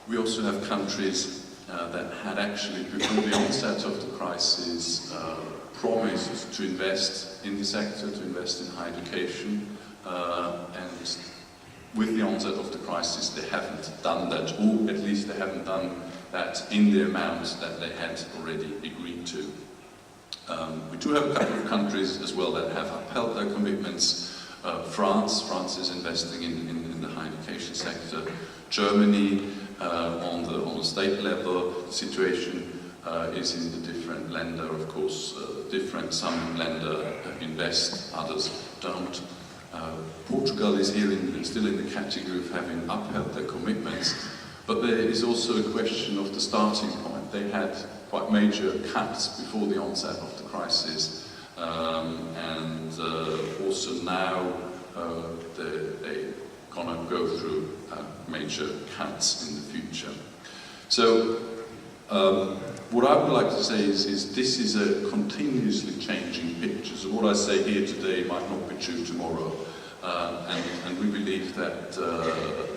We also have countries that had actually, before the onset of the crisis, promised to invest in the sector, to invest in higher education, and with the onset of the crisis they haven't done that, or at least they haven't done that in the amount that they had already agreed to. We do have a couple of countries as well that have upheld their commitments. France is investing in the higher education sector. Germany, on the state level, the situation is in the different länder, of course, different. Some länder invest, others don't. Portugal is here still in the category of having upheld their commitments, but there is also a question of the starting point. They had quite major cuts before the onset of the crisis, and also now they're gonna go through major cuts in the future. So what I would like to say is this is a continuously changing picture. So what I say here today might not be true tomorrow, and we believe that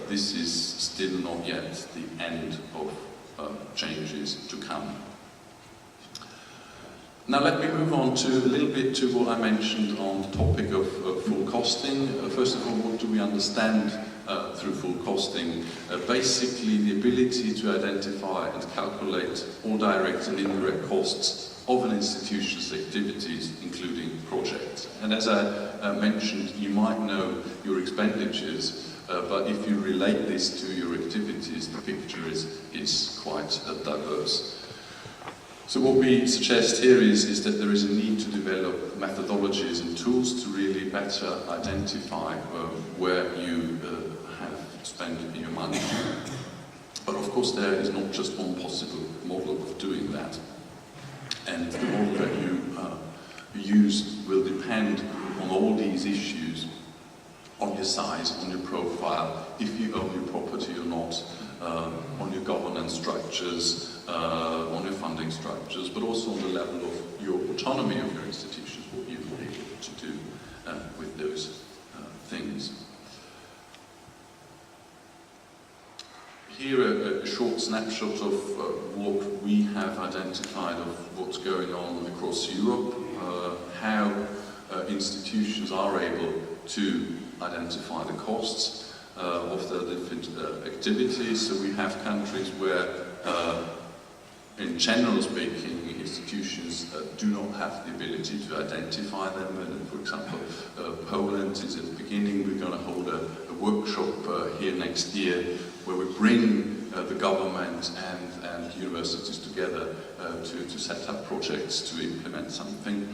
this is still not yet the end of changes to come. Now let me move on to a little bit to what I mentioned on the topic of full costing. First of all, what do we understand through full costing? Basically the ability to identify and calculate all direct and indirect costs of an institution's activities, including projects. And as I mentioned, you might know your expenditures, but if you relate this to your activities, the picture is quite diverse. So what we suggest here is that there is a need to develop methodologies and tools to really better identify where you have spent your money. But of course there is not just one possible model of doing that. And the model that you use will depend on all these issues, on your size, on your profile, if you own your property or not, on your governance structures, on your funding structures, but also on the level of your autonomy of your institutions, what you've been able to do with those things. Here a short snapshot of what we have identified of what's going on across Europe, how institutions are able to identify the costs of their different activities. So we have countries where, in general speaking, institutions do not have the ability to identify them. And for example, Poland is at the beginning. We're going to hold a workshop here next year where we bring the government and universities together to set up projects to implement something.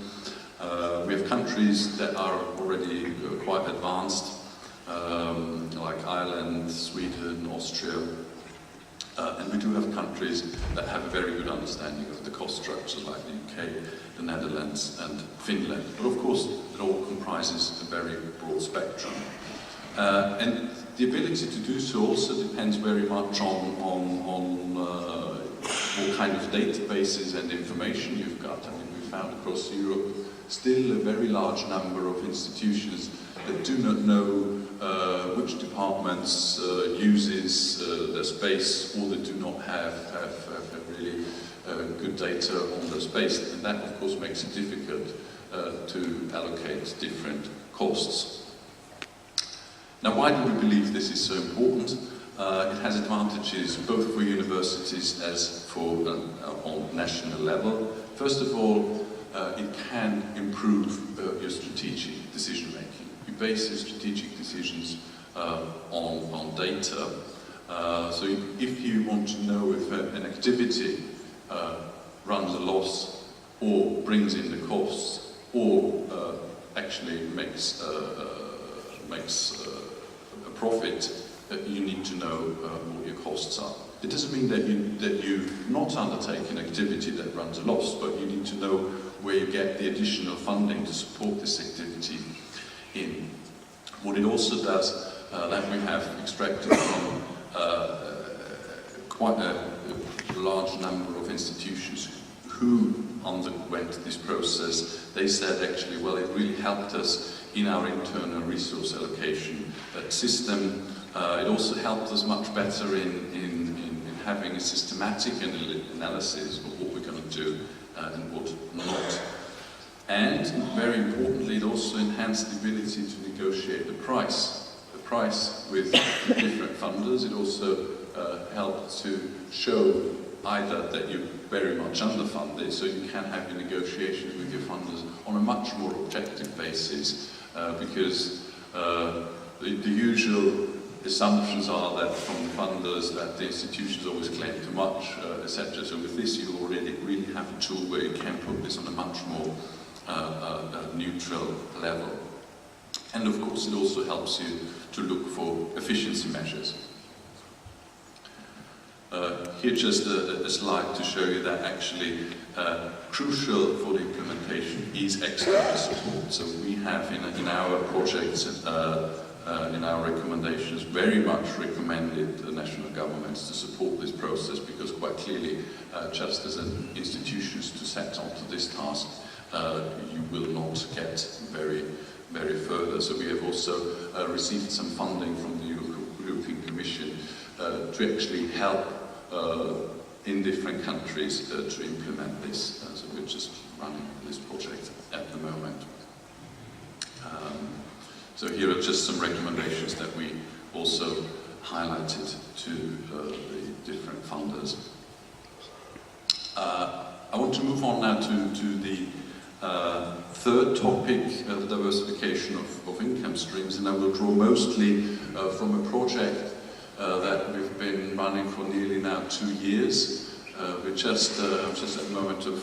We have countries that are already quite advanced, like Ireland, Sweden, Austria, and we do have countries that have a very good understanding of the cost structures, like the UK, the Netherlands and Finland. But of course it all comprises a very broad spectrum. And the ability to do so also depends very much on what kind of databases and information you've got. I mean, we found across Europe still a very large number of institutions that do not know which departments uses their space, or that do not have really good data on their space. And that of course makes it difficult to allocate different costs. Now, why do we believe this is so important? It has advantages both for universities as for on national level. First of all, it can improve your strategic decision making. You base your strategic decisions on data. So if you want to know if an activity runs a loss, or brings in the costs, or actually makes a profit, you need to know what your costs are. It doesn't mean that you not undertake an activity that runs a loss, but you need to know where you get the additional funding to support this activity in. What it also does, that we have extracted from quite a large number of institutions who underwent this process, they said actually, well, it really helped us in our internal resource allocation system. It also helped us much better in having a systematic analysis of what we're going to do and what not. And very importantly, it also enhanced the ability to negotiate the price with different funders. It also helped to show either that you're very much underfunded, so you can have your negotiations with your funders on a much more objective basis, because the usual assumptions are that from the funders that the institutions always claim too much, etc. So with this, you already really have a tool where you can put this on a much more neutral level. And of course, it also helps you to look for efficiency measures. Here just a slide to show you that actually crucial for the implementation is external support. So we have in our projects, in our recommendations, very much recommended the national governments to support this process, because quite clearly, just as an institutions to set onto this task, you will not get very further. So we have also received some funding from the European Commission to actually help in different countries to implement this. So we're just running this project at the moment. So here are just some recommendations that we also highlighted to the different funders. I want to move on now to the third topic, the diversification of income streams, and I will draw mostly from a project that we've been running for nearly now 2 years. We're just at the moment of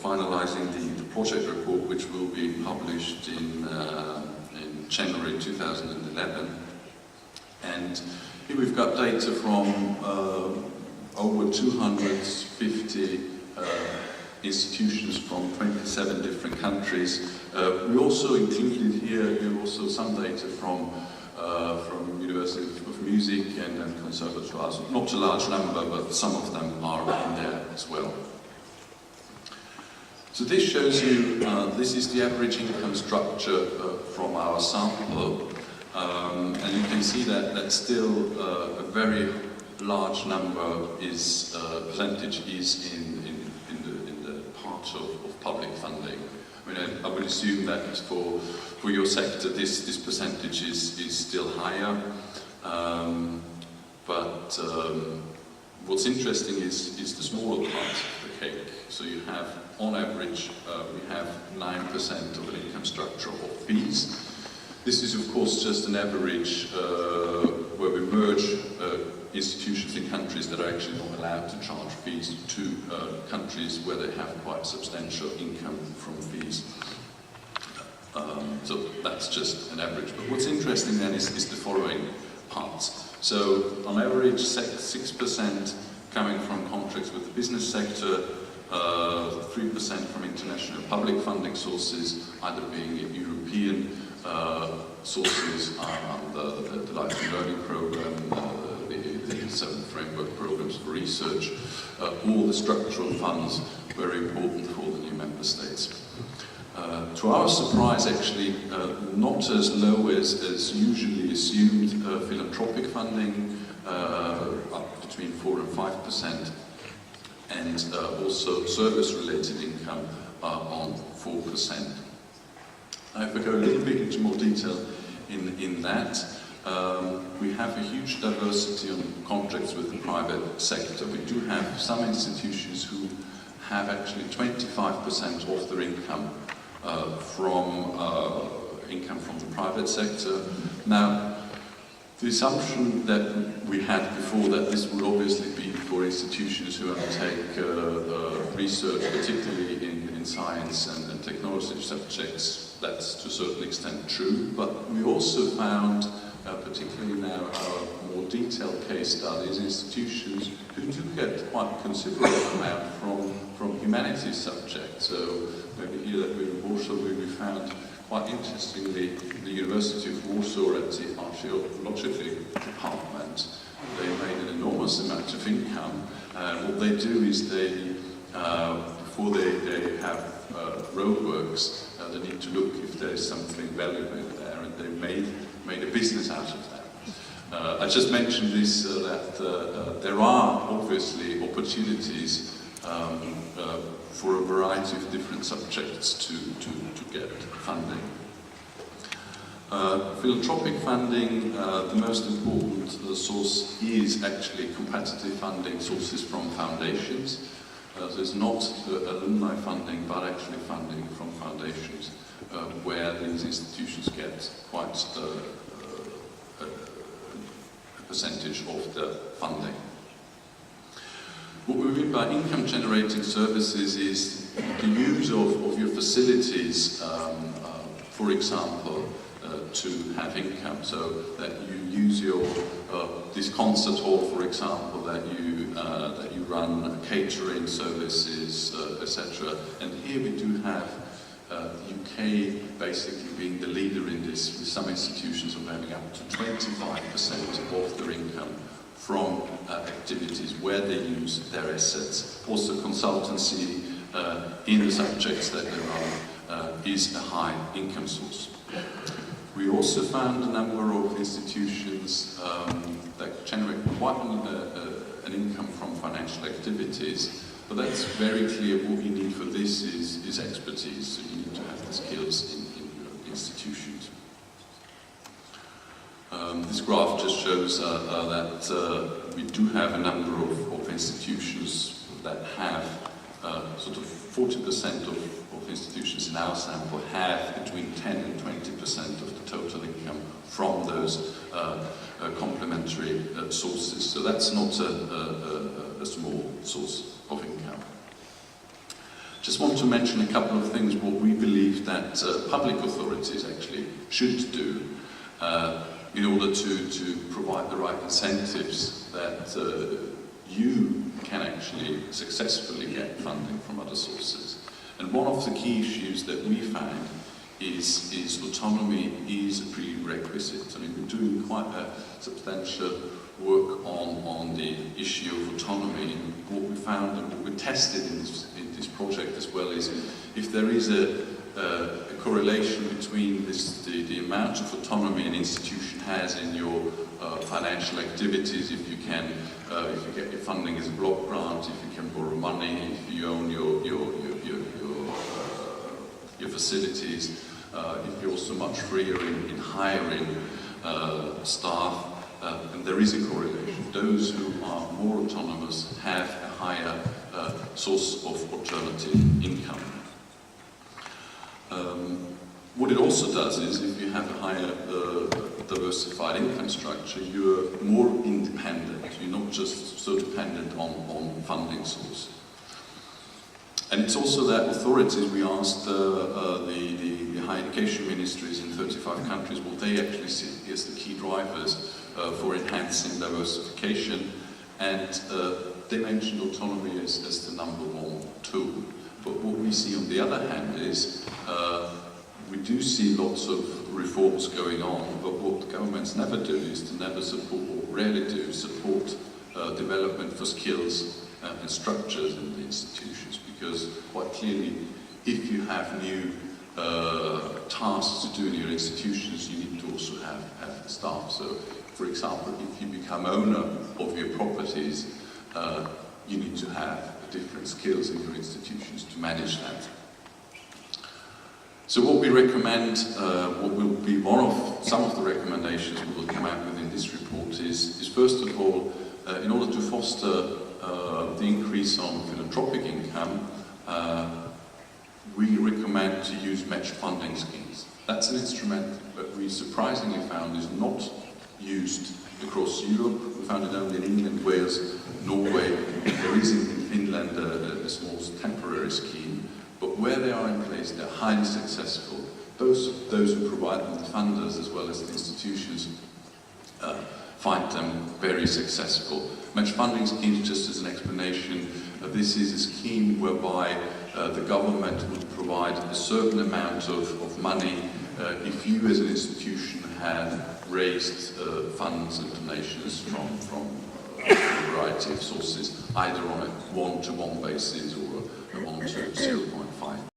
finalizing the project report, which will be published in January 2011. And here we've got data from over 250 institutions from 27 different countries. We also included here also some data from University of Musique and Conservatoires. Not a large number, but some of them are in there as well. So this shows you, this is the average income structure from our sample, and you can see that still a very large number is, percentage is in the part of public funding. I mean, I would assume that for your sector this percentage is still higher, but what's interesting is the smaller part of the cake. So you have, on average, we have 9% of an income structure of fees. This is, of course, just an average where we merge institutions in countries that are actually not allowed to charge fees to countries where they have quite substantial income from fees. So that's just an average. But what's interesting then is the following parts. So on average, 6% coming from contracts with the business sector, 3% from international public funding sources, either being European sources under the Life and Learning Programme, the 7 framework programs for research, all the structural funds, very important for the new member states. To our surprise, actually, not as low as usually assumed, philanthropic funding, up between 4 and 5%, and also service-related income on 4%. Now, if we go a little bit into more detail in that, we have a huge diversity on contracts with the private sector. We do have some institutions who have actually 25% of their income from the private sector. Now, the assumption that we had before that this would obviously be for institutions who undertake research, particularly in science and technology subjects, that's to a certain extent true, but we also found, particularly now our more detailed case studies, institutions who do get quite a considerable amount from humanities subjects. So maybe here that we're in Warsaw, we found quite interestingly the University of Warsaw at the archaeological department. They made an enormous amount of income. What they do is they, before they have roadworks, they need to look if there is something valuable there, and they made a business out of that. I just mentioned this, that there are obviously opportunities for a variety of different subjects to get funding. Philanthropic funding, the most important source is actually competitive funding sources from foundations. So it's not alumni funding, but actually funding from foundations, where these institutions get quite a percentage of the funding. What we mean by income-generating services is the use of your facilities, for example, to have income. So that you use your this concert hall, for example, that you run catering services, etc. And here we do have the UK basically being the leader in this, with some institutions of having up to 25% of their income from activities where they use their assets. Also consultancy in the subjects that they run is a high income source. We also found a number of institutions that generate quite an income from financial activities, but that's very clear. What you need for this is expertise, so you need to have the skills in your institutions. This graph just shows that we do have a number of institutions that have sort of 40% of institutions in our sample have between 10 and 20% of the total income from those complementary sources. So that's not a small source of income. Just want to mention a couple of things what we believe that public authorities actually should do in order to provide the right incentives that you can actually successfully get funding from other sources. And one of the key issues that we found is autonomy is a prerequisite. I mean, we're doing quite a substantial work on the issue of autonomy. And what we found and what we tested in this project as well is if there is a correlation between the amount of autonomy an institution has in your financial activities, if you get your funding as a block grant, if you can borrow money, if you own your facilities, if you're also much freer in hiring staff, and there is a correlation. Those who are more autonomous have a higher source of alternative income. What it also does is, if you have a higher diversified income structure, you're more independent. You're not just so dependent on funding sources. And it's also that authorities, we asked the higher education ministries in 35 countries what they actually see as the key drivers for enhancing diversification, and they mentioned autonomy as the number one tool. But what we see on the other hand is we do see lots of reforms going on, but what governments never do is to never support, or rarely do, support development for skills and structures in the institutions, because quite clearly, if you have new tasks to do in your institutions, you need to also have the staff. So, for example, if you become owner of your properties, you need to have different skills in your institutions to manage that. So what we recommend, what will be some of the recommendations we will come out with in this report is first of all, in order to foster the increase on philanthropic income, we recommend to use matched funding schemes. That's an instrument that we surprisingly found is not used across Europe. We found it only in England, Wales, Norway. There is in Finland a small temporary scheme, but where they are in place, they're highly successful. Those who provide them, the funders as well as the institutions, find them very successful. Match funding schemes, just as an explanation, this is a scheme whereby the government would provide a certain amount of money if you as an institution had raised funds and donations from a variety of sources, either on a one-to-one basis or a 1 to 0.5